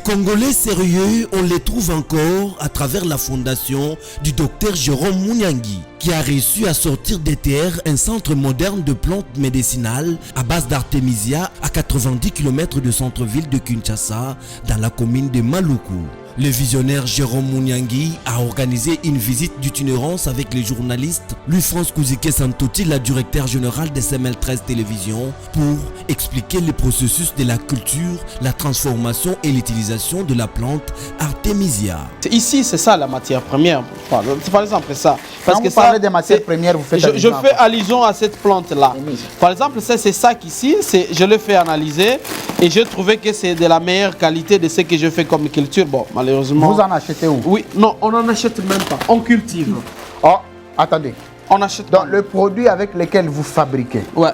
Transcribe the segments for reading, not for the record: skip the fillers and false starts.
Congolais sérieux, on les trouve encore à travers la fondation du docteur Jérôme Mouniangui, qui a réussi à sortir des terres un centre moderne de plantes médicinales à base d'artémisia à 90 km du centre-ville de Kinshasa, dans la commune de Maluku. Le visionnaire Jérôme Mouniangui a organisé une visite d'itinérance avec les journalistes Louis-France Kouzike Santoti, la directeur générale de CML13 Télévision, pour expliquer le processus de la culture, la transformation et l'utilisation de la plante Artemisia. Ici, c'est ça la matière première. Par exemple, ça. Parce que vous parlez des matières premières, vous faites je fais allusion à cette plante-là. Par exemple, c'est ça qu'ici, je le fais analyser et j'ai trouvé que c'est de la meilleure qualité de ce que je fais comme culture. Bon, malheureusement. Vous en achetez où? Oui, non, on n'en achète même pas. On cultive. Oh, attendez. On achète. Donc, le produit avec lequel vous fabriquez, ouais.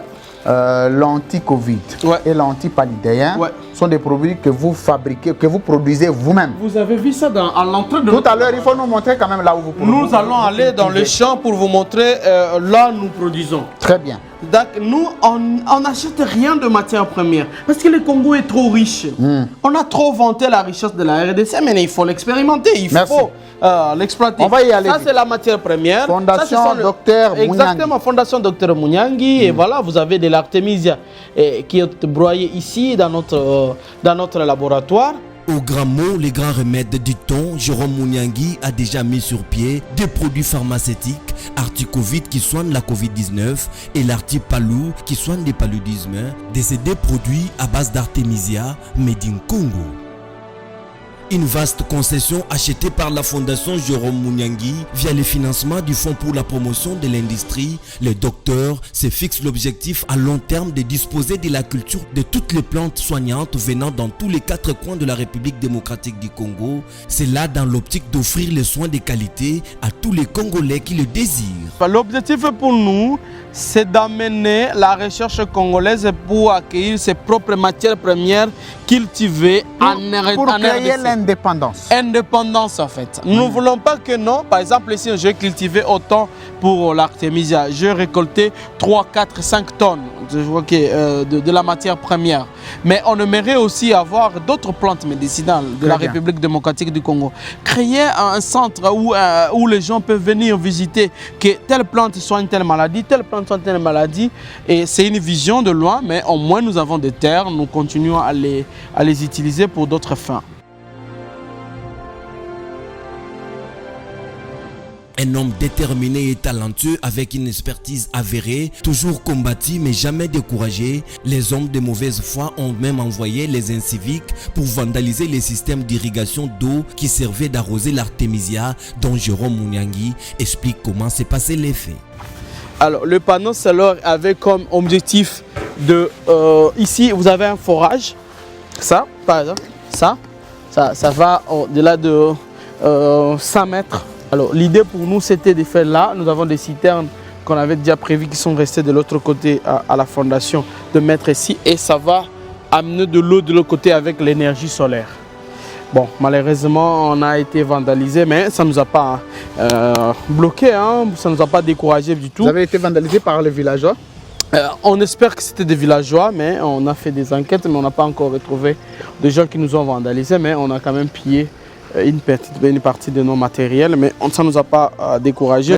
L'anti-Covid et l'anti-paludéen sont des produits que vous fabriquez, que vous produisez vous-même. Vous avez vu ça à l'entrée de... Tout à l'heure, il faut nous montrer quand même là où vous produisez. Nous allons aller dans le champ pour vous montrer là où nous produisons. Très bien. Donc nous, on n'achète rien de matière première parce que le Congo est trop riche. On a trop vanté la richesse de la RDC, mais il faut l'expérimenter, il faut l'exploiter. On va y aller. Ça, c'est la matière première. Fondation Docteur Mouniangui. Exactement, Fondation Docteur Mouniangui. Et voilà, vous avez de l'artémisia qui est broyée ici dans notre laboratoire. Au grand mot, les grands remèdes, dit-on, Jérôme Mouniangui a déjà mis sur pied des produits pharmaceutiques, Articovid qui soigne la Covid-19 et l'Artipalou qui soigne les paludismes, des produits à base d'Artemisia, made in Congo. Une vaste concession achetée par la Fondation Jérôme Mouniangui via le financement du Fonds pour la promotion de l'industrie. Le docteur se fixe l'objectif à long terme de disposer de la culture de toutes les plantes soignantes venant dans tous les 4 coins de la République démocratique du Congo. C'est là dans l'optique d'offrir les soins de qualité à tous les Congolais qui le désirent. L'objectif pour nous, c'est d'amener la recherche congolaise pour accueillir ses propres matières premières cultivées en créer l'indépendance. Indépendance en fait. Nous ne voulons pas que non. Par exemple, ici, j'ai cultivé autant pour l'artémisia. J'ai récolté 3, 4, 5 tonnes de la matière première. Mais on aimerait aussi avoir d'autres plantes médicinales de la République démocratique du Congo. Créer un centre où les gens peuvent venir visiter que telle plante soigne telle maladie, telle plante soigne telle maladie. Et c'est une vision de loin, mais au moins nous avons des terres, nous continuons à les utiliser pour d'autres fins. Un homme déterminé et talentueux avec une expertise avérée, toujours combattu mais jamais découragé. Les hommes de mauvaise foi ont même envoyé les inciviques pour vandaliser les systèmes d'irrigation d'eau qui servaient d'arroser l'artémisia, dont Jérôme Mouniangui explique comment s'est passé l'effet. Alors le panneau solaire avait comme objectif de... ici vous avez un forage, ça par exemple, ça va au-delà de 100 mètres. Alors l'idée pour nous c'était de faire là, nous avons des citernes qu'on avait déjà prévues qui sont restées de l'autre côté à la fondation, de mettre ici et ça va amener de l'eau de l'autre côté avec l'énergie solaire. Bon, malheureusement on a été vandalisé mais ça ne nous a pas bloqué, hein, ça ne nous a pas découragé du tout. Vous avez été vandalisé par les villageois? On espère que c'était des villageois, mais on a fait des enquêtes mais on n'a pas encore retrouvé des gens qui nous ont vandalisés, mais on a quand même pillé une partie de nos matériels, mais ça ne nous a pas découragés.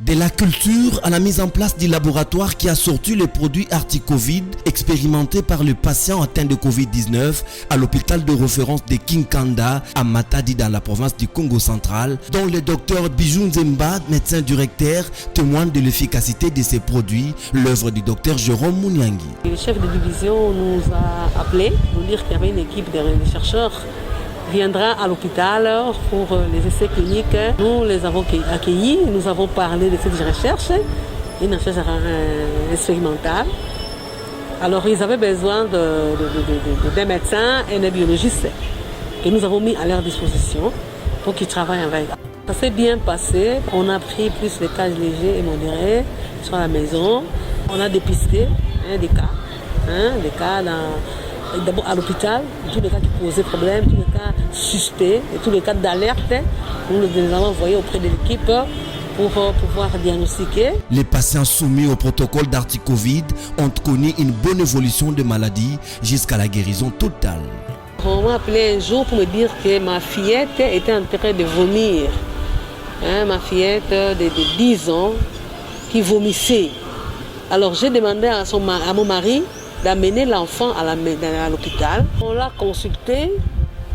De la culture à la mise en place du laboratoire qui a sorti le produit Articovid expérimenté par le patient atteint de Covid-19 à l'hôpital de référence de Kinkanda à Matadi dans la province du Congo central, dont le docteur Bijou Nzemba, médecin directeur, témoigne de l'efficacité de ces produits, l'œuvre du docteur Jérôme Mouniangui. Le chef de division nous a appelés pour dire qu'il y avait une équipe de chercheurs viendra à l'hôpital pour les essais cliniques. Nous les avons accueillis, nous avons parlé de cette recherche, une recherche expérimentale. Alors ils avaient besoin d'un médecin et d'un biologiste que nous avons mis à leur disposition pour qu'ils travaillent avec. Ça s'est bien passé, on a pris plus les cas légers et modérés sur la maison. On a dépisté des cas d'abord à l'hôpital, tous les cas qui posaient problème, tous les cas suspects et tous les cas d'alerte. Nous les avons envoyés auprès de l'équipe pour pouvoir diagnostiquer. Les patients soumis au protocole d'Articovid ont connu une bonne évolution de maladie jusqu'à la guérison totale. On m'a appelé un jour pour me dire que ma fillette était en train de vomir. Ma fillette de 10 ans qui vomissait. Alors j'ai demandé à mon mari d'amener l'enfant à l'hôpital. On l'a consulté,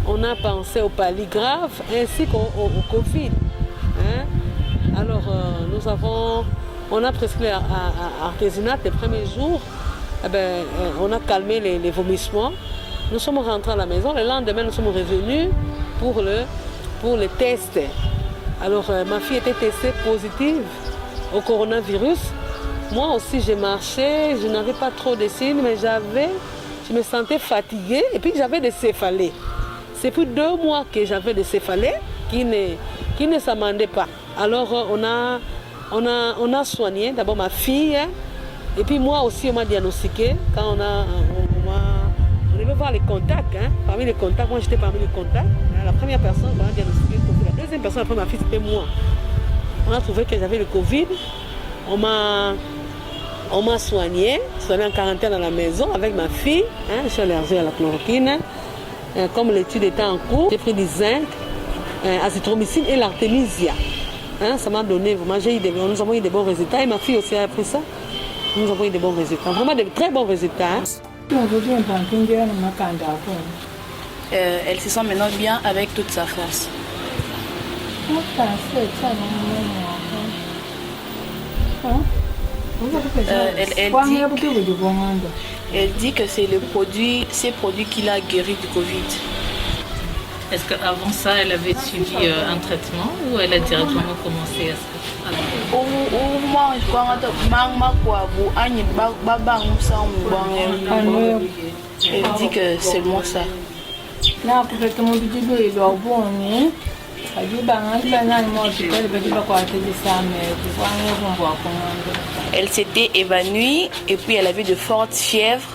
on a pensé au polygraphe ainsi qu'au Covid. Alors on a prescrit artésunate les premiers jours. On a calmé les vomissements. Nous sommes rentrés à la maison. Le lendemain, nous sommes revenus pour le test. Alors ma fille était testée positive au coronavirus. Moi aussi, j'ai marché, je n'avais pas trop de signes, mais je me sentais fatiguée et puis j'avais des céphalées. C'est plus 2 mois que j'avais des céphalées qui ne s'amendaient pas. Alors on a soigné d'abord ma fille et puis moi aussi on m'a diagnostiqué quand on devait voir les contacts. Parmi les contacts, moi j'étais parmi les contacts. La première personne qu'on a diagnostiqué le Covid, la deuxième personne après ma fille c'était moi. On a trouvé que j'avais le Covid. On m'a soigné en quarantaine à la maison avec ma fille. Je suis allergique à la chloroquine. Comme l'étude était en cours, j'ai pris du zinc, azithromycine et l'artémisia. Ça m'a donné, vraiment, nous avons eu de bons résultats et ma fille aussi a pris ça. Nous avons eu de bons résultats, vraiment de très bons résultats. Elle se sent maintenant bien avec toute sa force. Elle dit que c'est ces produits qui l'a guéri du Covid. Est-ce qu'avant ça, elle avait suivi un traitement ou elle a directement commencé à ça? Elle dit que c'est seulement ça. Elle s'était évanouie et puis elle avait de fortes fièvres.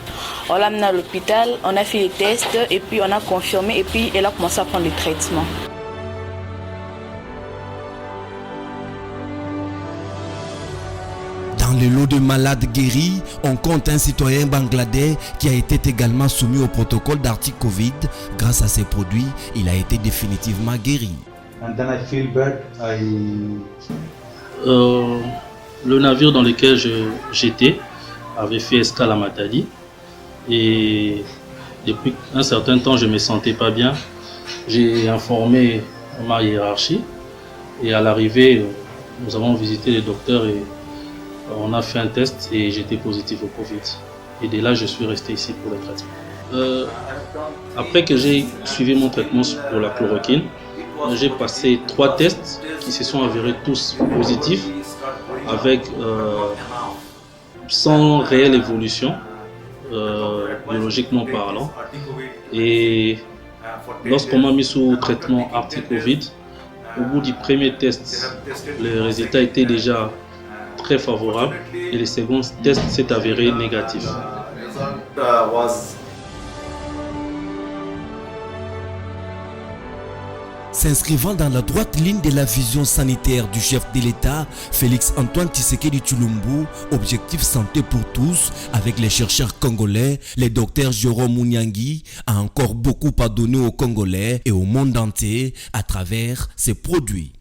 On l'a amenée à l'hôpital, on a fait les tests et puis on a confirmé et puis elle a commencé à prendre le traitement. Dans le lot de malades guéris, on compte un citoyen bangladais qui a été également soumis au protocole d'Articovid. Grâce à ces produits, il a été définitivement guéri. Le navire dans lequel j'étais avait fait escale à Matadi et depuis un certain temps je ne me sentais pas bien. J'ai informé ma hiérarchie et à l'arrivée nous avons visité les docteurs et on a fait un test et j'étais positif au Covid. Et dès là je suis resté ici pour le traitement. Après que j'ai suivi mon traitement pour la chloroquine, j'ai passé 3 tests qui se sont avérés tous positifs avec sans réelle évolution biologiquement parlant. Et lorsqu'on m'a mis sous traitement Articovid, au bout du premier test, le résultat était déjà très favorable et le second test s'est avéré négatif. S'inscrivant dans la droite ligne de la vision sanitaire du chef de l'État, Félix Antoine Tshisekedi Tshilombo, objectif santé pour tous, avec les chercheurs congolais, le docteur Jérôme Mouniangui a encore beaucoup à donner aux Congolais et au monde entier à travers ses produits.